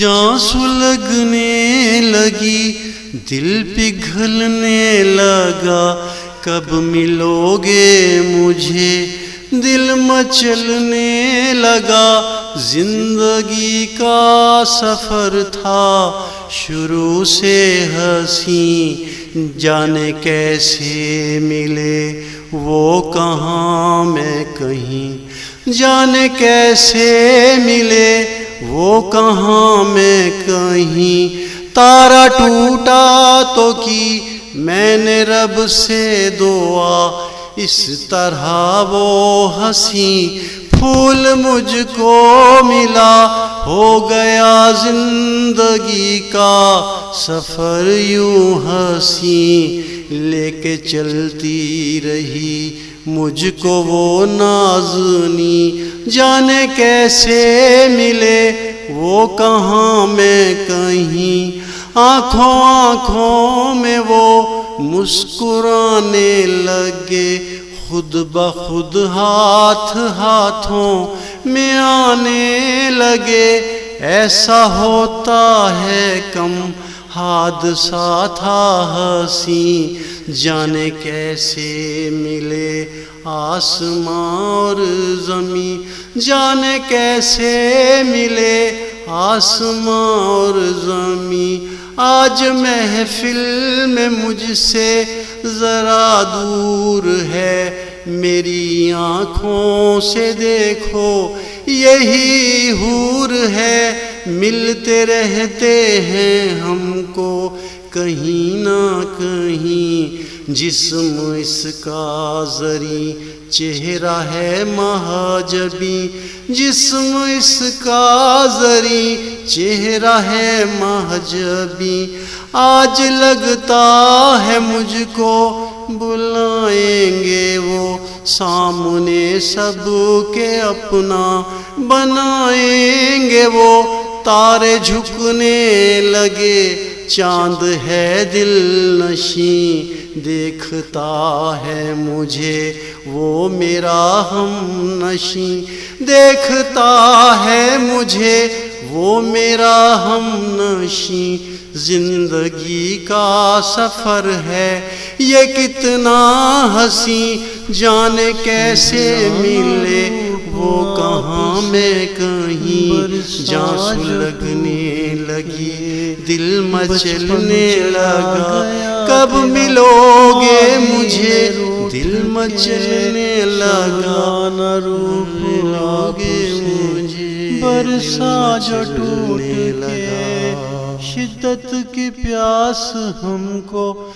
جاں سلگنے لگی دل پگھلنے لگا، کب ملو گے مجھے دل مچلنے لگا۔ زندگی کا سفر تھا شروع سے حسین، جانے کیسے ملے وہ کہاں میں کہیں، جانے کیسے ملے وہ کہاں میں کہیں۔ تارا ٹوٹا تو کی میں نے رب سے دعا، اس طرح وہ حسین پھول مجھ کو ملا۔ ہو گیا زندگی کا سفر یوں حسین، لے کے چلتی رہی مجھ کو وہ نازنی، جانے کیسے ملے وہ کہاں میں کہیں۔ آنکھوں آنکھوں میں وہ مسکرانے لگے، خود بخود ہاتھ ہاتھوں میں آنے لگے۔ ایسا ہوتا ہے کم حادثہ تھا حسین، جانے کیسے ملے آسماں اور زمین، جانے کیسے ملے آسماں اور زمین۔ آج محفل میں مجھ سے ذرا دور ہے، میری آنکھوں سے دیکھو یہی حور ہے۔ ملتے رہتے ہیں ہم کو کہیں نہ کہیں، جسم اس کا زری چہرہ ہے مہجبی، جسم اس کا زری چہرہ ہے مہجبی۔ آج لگتا ہے مجھ کو بلائیں گے وہ سامنے سب کے، اپنا بنائیں گے وہ۔ تارے جھکنے لگے چاند ہے دل نشیں، دیکھتا ہے مجھے وہ میرا ہم نشیں، دیکھتا ہے مجھے وہ میرا ہم نشیں۔ زندگی کا سفر ہے یہ کتنا حسین، جانے کیسے ملے وہ کہاں میں کہیں۔ جاں سلگنے لگی دل مچلنے لگا، کب ملو گے مجھے دل مچلنے لگا، نہ ملو گے مجھے برسا جو ٹوٹ کے شدت کی پیاس ہم کو۔